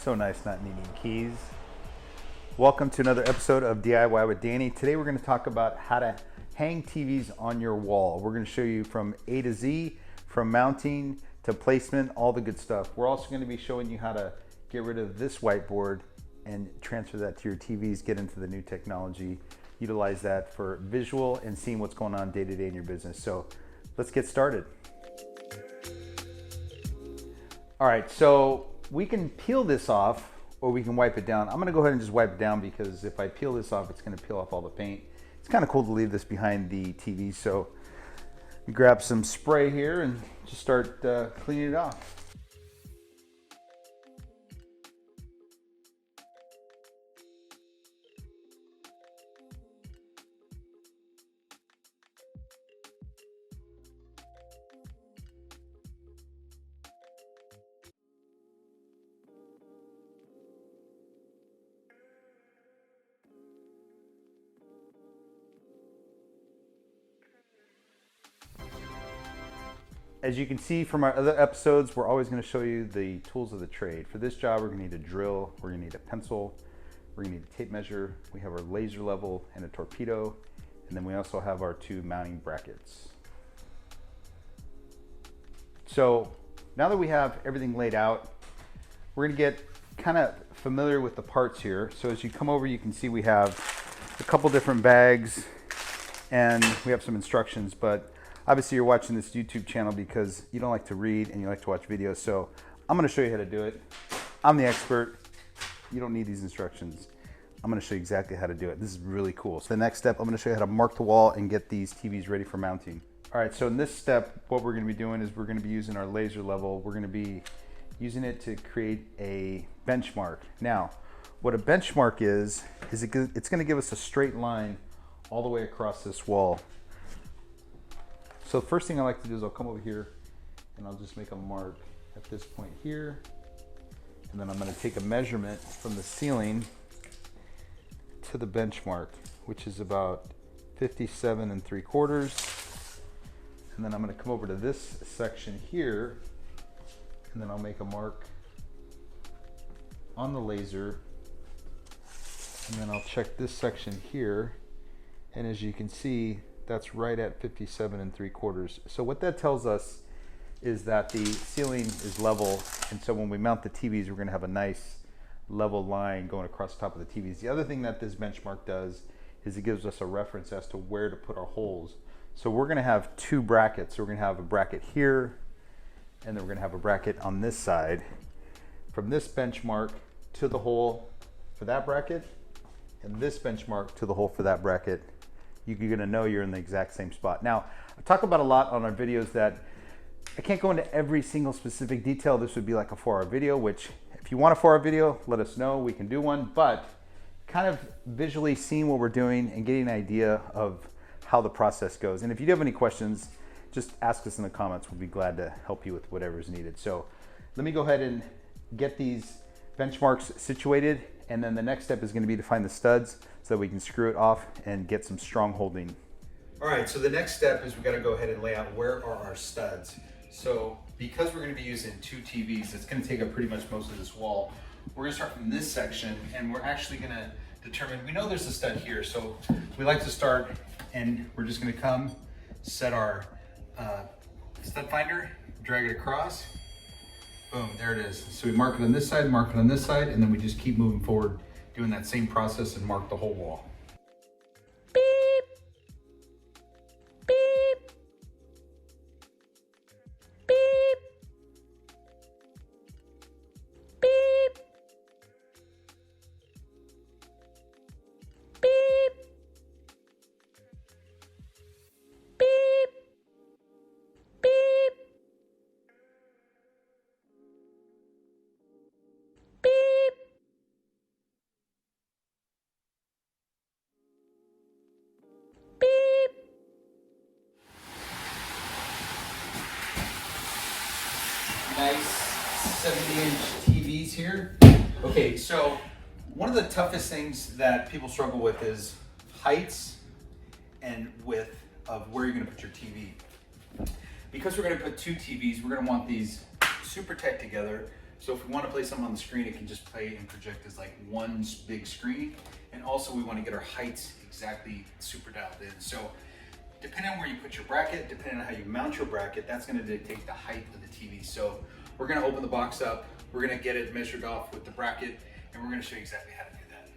So nice not needing keys. Welcome to another episode of DIY with Danny. Today we're going to talk about how to hang TVs on your wall. We're going to show you from A to Z, from mounting to placement, all the good stuff. We're also going to be showing you how to get rid of this whiteboard and transfer that to your TVs, get into the new technology, utilize that for visual and seeing what's going on day to day in your business. So let's get started. All right, so we can peel this off or we can wipe it down. I'm gonna go ahead and just wipe it down because if I peel this off, it's gonna peel off all the paint. It's kind of cool to leave this behind the TV. So you grab some spray here and just start cleaning it off. As you can see from our other episodes, we're always going to show you the tools of the trade. For this job, we're going to need a drill, we're going to need a pencil, we're going to need a tape measure, we have our laser level and a torpedo, and then we also have our two mounting brackets. So now that we have everything laid out, we're going to get kind of familiar with the parts here. So as you come over, you can see we have a couple different bags and we have some instructions, but obviously you're watching this YouTube channel because you don't like to read and you like to watch videos. So I'm going to show you how to do it. I'm the expert. You don't need these instructions. I'm going to show you exactly how to do it. This is really cool. So the next step, I'm going to show you how to mark the wall and get these TVs ready for mounting. All right, so in this step, what we're going to be doing is we're going to be using our laser level. We're going to be using it to create a benchmark. Now, what a benchmark is it's going to give us a straight line all the way across this wall. So the first thing I like to do is I'll come over here and I'll just make a mark at this point here. And then I'm going to take a measurement from the ceiling to the benchmark, which is about 57 3/4. And then I'm going to come over to this section here and then I'll make a mark on the laser. And then I'll check this section here. And as you can see, that's right at 57 3/4. So what that tells us is that the ceiling is level, and so when we mount the TVs, we're going to have a nice level line going across the top of the TVs. The other thing that this benchmark does is it gives us a reference as to where to put our holes. So we're going to have two brackets. So we're going to have a bracket here, and then we're going to have a bracket on this side. From this benchmark to the hole for that bracket, and this benchmark to the hole for that bracket, you're going to know you're in the exact same spot. Now, I talk about a lot on our videos that I can't go into every single specific detail. This would be like a 4-hour video, which if you want a 4-hour video, let us know. We can do one, but kind of visually seeing what we're doing and getting an idea of how the process goes. And if you do have any questions, just ask us in the comments. We'll be glad to help you with whatever is needed. So let me go ahead and get these benchmarks situated. And then the next step is going to be to find the studs so that we can screw it off and get some strong holding. All right, so the next step is we got to go ahead and lay out where are our studs. So because we're going to be using two TVs, it's going to take up pretty much most of this wall. We're going to start from this section and we're actually going to determine, we know there's a stud here. So we like to start and we're just going to come, set our stud finder, drag it across. Boom, there it is. So we mark it on this side, mark it on this side, and then we just keep moving forward, doing that same process and mark the whole wall. Beep. Beep. Beep. Beep. Beep. Beep. Beep. Beep. Beep. Nice 70-inch TVs here. Okay, so one of the toughest things that people struggle with is heights and width of where you're going to put your TV. Because we're going to put two TVs, we're going to want these super tight together. So if we want to play something on the screen, it can just play and project as like one big screen. And also we want to get our heights exactly super dialed in. So depending on where you put your bracket, depending on how you mount your bracket, that's going to dictate the height of the TV. So we're going to open the box up, we're going to get it measured off with the bracket, and we're going to show you exactly how to do that.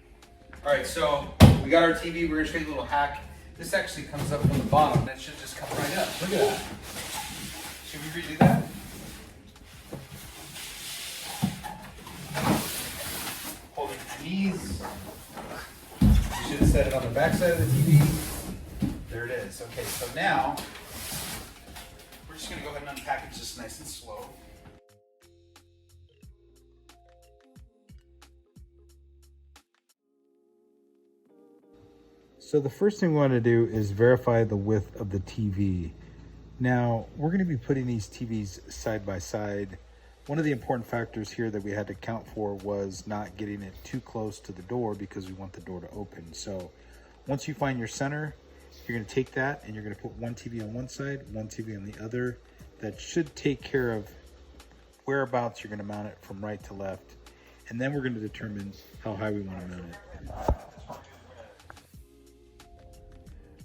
All right, so we got our TV, we're going to show you a little hack. This actually comes up from the bottom. That should just come right up. Look at that. Should we redo that? Hold it with your knees. You should have set it on the back side of the TV. There it is. Okay, so now we're just going to go ahead and unpackage this nice and slow. So the first thing we want to do is verify the width of the TV. Now, we're going to be putting these TVs side by side. One of the important factors here that we had to account for was not getting it too close to the door because we want the door to open. So once you find your center, you're going to take that and you're going to put one TV on one side, one TV on the other. That should take care of whereabouts you're going to mount it from right to left. And then we're going to determine how high we want to mount it.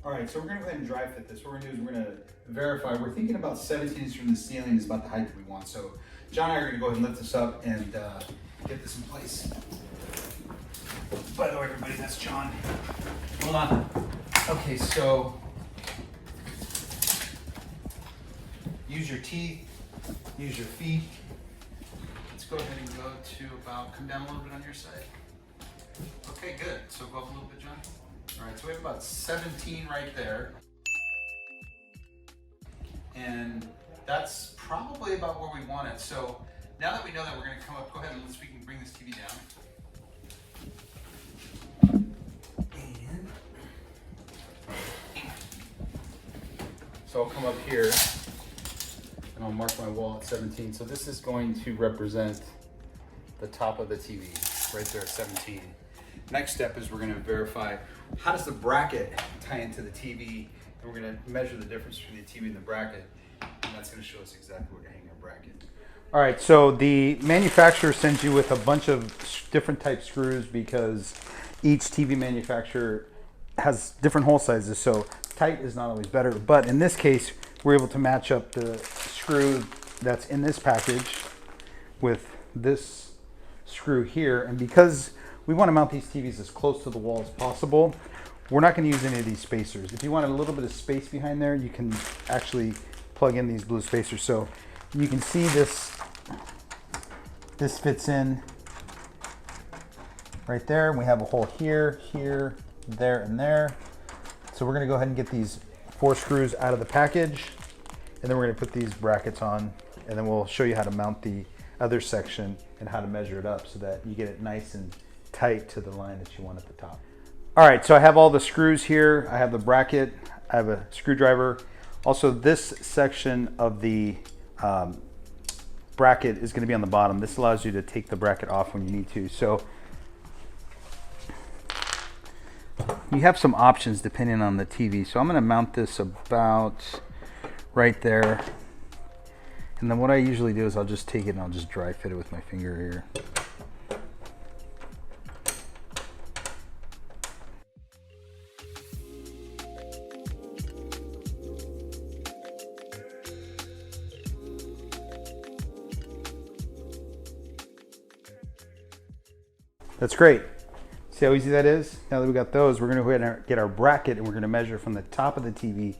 All right, so we're gonna go ahead and dry fit this. What we're gonna do is we're gonna verify. We're thinking about 17 inches from the ceiling is about the height that we want. So John and I are gonna go ahead and lift this up and get this in place. By the way, everybody, that's John. Hold on. Okay, so use your teeth, use your feet. Let's go ahead and go to about, come down a little bit on your side. Okay, good. So go up a little bit, John. All right, so we have about 17 right there. And that's probably about where we want it. So now that we know that, we're gonna come up, go ahead and we can bring this TV down. So I'll come up here and I'll mark my wall at 17. So this is going to represent the top of the TV, right there at 17. Next step is we're going to verify how does the bracket tie into the TV, and we're going to measure the difference between the TV and the bracket, and that's going to show us exactly where to hang our bracket. All right, so the manufacturer sends you with a bunch of different type screws because each TV manufacturer has different hole sizes, so tight is not always better. But in this case, we're able to match up the screw that's in this package with this screw here, and because we want to mount these TVs as close to the wall as possible, we're not going to use any of these spacers. If you want a little bit of space behind there, you can actually plug in these blue spacers. So you can see this fits in right there. We have a hole here, here, there, and there. So we're going to go ahead and get these 4 screws out of the package, and then we're going to put these brackets on, and then we'll show you how to mount the other section and how to measure it up so that you get it nice and tight to the line that you want at the top. All right, so I have all the screws here. I have the bracket, I have a screwdriver. Also, this section of the bracket is going to be on the bottom. This allows you to take the bracket off when you need to. So you have some options depending on the TV. So I'm going to mount this about right there. And then what I usually do is I'll just take it and I'll just dry fit it with my finger here. That's great. See how easy that is? Now that we got those, we're going to go ahead and get our bracket, and we're going to measure from the top of the TV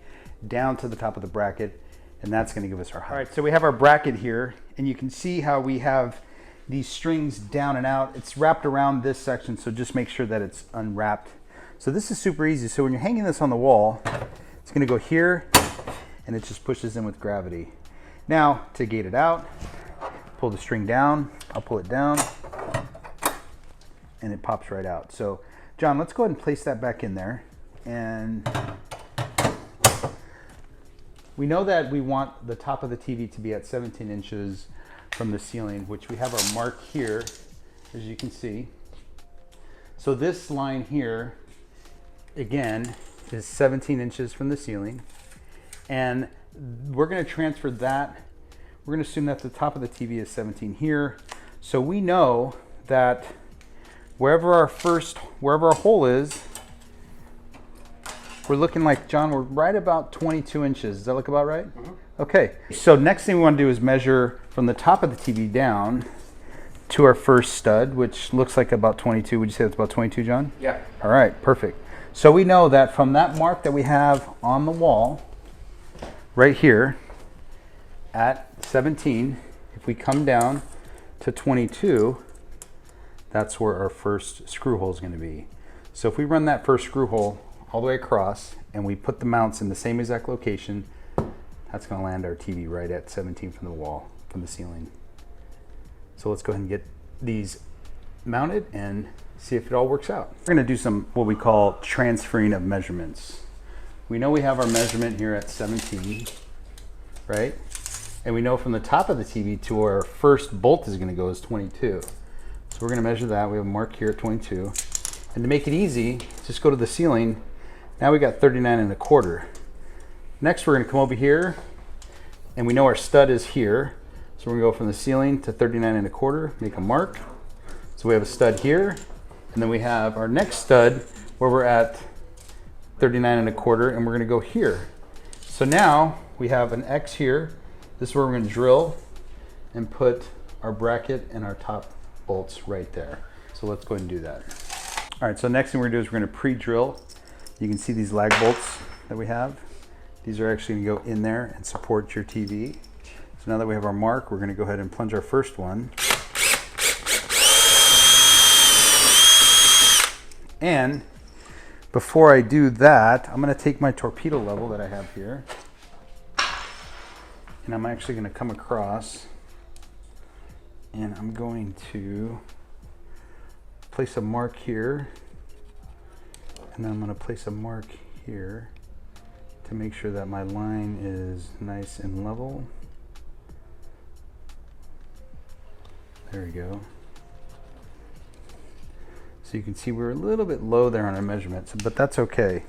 down to the top of the bracket, and that's going to give us our height. All right, so we have our bracket here, and you can see how we have these strings down and out. It's wrapped around this section, so just make sure that it's unwrapped. So this is super easy. So when you're hanging this on the wall, it's going to go here, and it just pushes in with gravity. Now, to gate it out, pull the string down. I'll pull it down, and it pops right out. So John, let's go ahead and place that back in there. And we know that we want the top of the TV to be at 17 inches from the ceiling, which we have our mark here, as you can see. So this line here, again, is 17 inches from the ceiling. And we're gonna transfer that. We're gonna assume that the top of the TV is 17 here. So we know that wherever our hole is, we're looking like, John, we're right about 22 inches. Does that look about right? Mm-hmm. Okay, so next thing we want to do is measure from the top of the TV down to our first stud, which looks like about 22. Would you say that's about 22, John? Yeah. All right, perfect. So we know that from that mark that we have on the wall, right here, at 17, if we come down to 22, that's where our first screw hole is going to be. So if we run that first screw hole all the way across and we put the mounts in the same exact location, that's going to land our TV right at 17 from the wall, from the ceiling. So let's go ahead and get these mounted and see if it all works out. We're going to do some what we call transferring of measurements. We know we have our measurement here at 17, right? And we know from the top of the TV to where our first bolt is going to go is 22. So we're going to measure that. We have a mark here at 22. And to make it easy, just go to the ceiling. Now we got 39.25. Next, we're going to come over here, and we know our stud is here. So we're going to go from the ceiling to 39.25, make a mark. So we have a stud here, and then we have our next stud where we're at 39.25, and we're going to go here. So now we have an X here. This is where we're going to drill and put our bracket and our top bolts right there. So let's go ahead and do that. All right, so next thing we're going to do is we're going to pre-drill. You can see these lag bolts that we have. These are actually going to go in there and support your TV. So now that we have our mark, we're going to go ahead and plunge our first one. And before I do that, I'm going to take my torpedo level that I have here, and I'm actually going to come across, and I'm going to place a mark here, and then I'm going to place a mark here to make sure that my line is nice and level. There we go. So you can see we're a little bit low there on our measurements, but that's okay.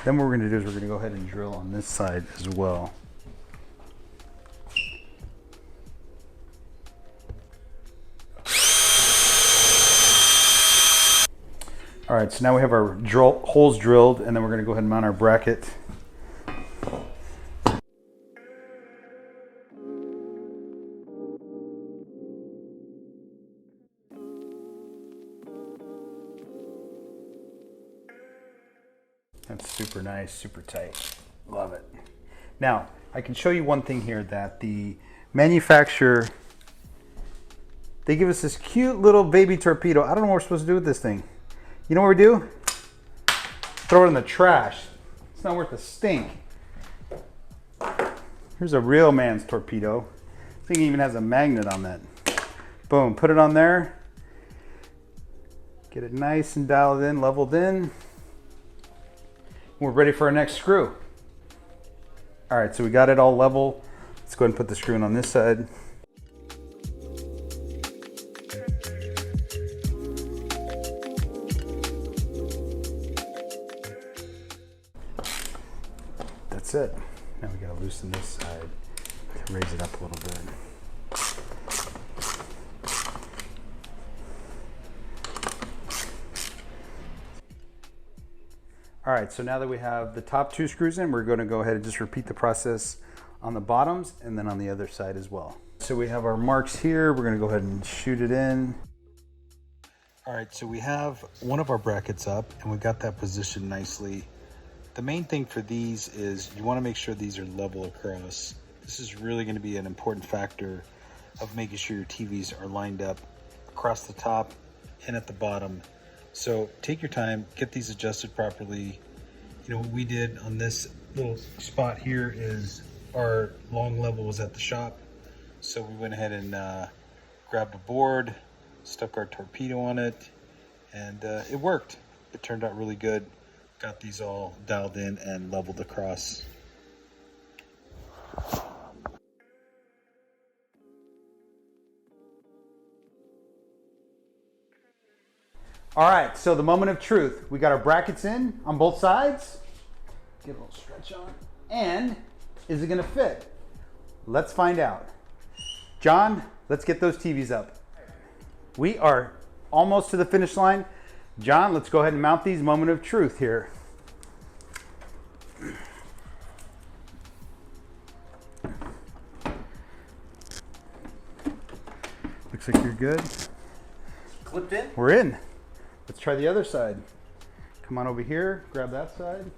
Then what we're going to do is we're going to go ahead and drill on this side as well. All right, so now we have our holes drilled, and then we're going to go ahead and mount our bracket. That's super nice, super tight. Love it. Now, I can show you one thing here that the manufacturer, they give us this cute little baby torpedo. I don't know what we're supposed to do with this thing. You know what we do? Throw it in the trash. It's not worth a stink. Here's a real man's torpedo. This thing even has a magnet on that. Boom, put it on there. Get it nice and dialed in, leveled in. We're ready for our next screw. All right, so we got it all level. Let's go ahead and put the screw in on this side. That's it. Now we gotta loosen this side to raise it up a little bit. All right, so now that we have the top two screws in, we're going to go ahead and just repeat the process on the bottoms and then on the other side as well. So we have our marks here. We're going to go ahead and shoot it in. All right, so we have one of our brackets up and we got that positioned nicely. The main thing for these is you want to make sure these are level across. This is really going to be an important factor of making sure your TVs are lined up across the top and at the bottom. So take your time, get these adjusted properly. You know, what we did on this little spot here is our long level was at the shop. So we went ahead and grabbed a board, stuck our torpedo on it, and it worked. It turned out really good. Got these all dialed in and leveled across. All right, so the moment of truth. We got our brackets in on both sides. Get a little stretch on. And is it gonna fit? Let's find out. John, let's get those TVs up. We are almost to the finish line. John, let's go ahead and mount these. Moment of truth here. Looks like you're good. Clipped in? We're in. Let's try the other side. Come on over here, grab that side.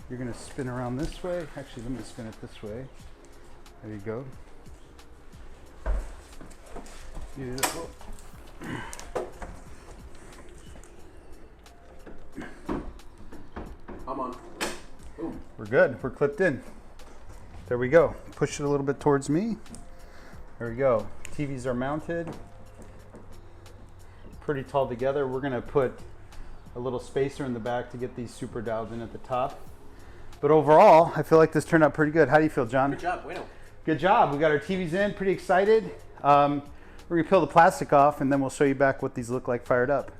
You're gonna spin around this way. Actually, let me spin it this way. There you go. Beautiful. I'm on. Ooh. We're good. We're clipped in. There we go. Push it a little bit towards me. There we go. TVs are mounted. Pretty tall together. We're gonna put a little spacer in the back to get these super dialed in at the top. But overall, I feel like this turned out pretty good. How do you feel, John? Good job, bueno. Good job. We got our TVs in. Pretty excited. We're gonna peel the plastic off and then we'll show you back what these look like fired up.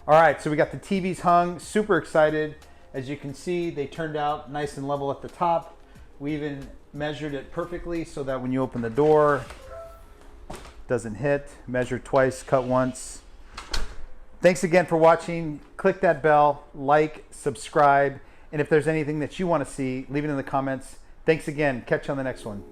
All right, so we got the TVs hung. Super excited. As you can see, they turned out nice and level at the top. We even measured it perfectly so that when you open the door, it doesn't hit. Measure twice, cut once. Thanks again for watching. Click that bell, like, subscribe, and if there's anything that you want to see, leave it in the comments. Thanks again. Catch you on the next one.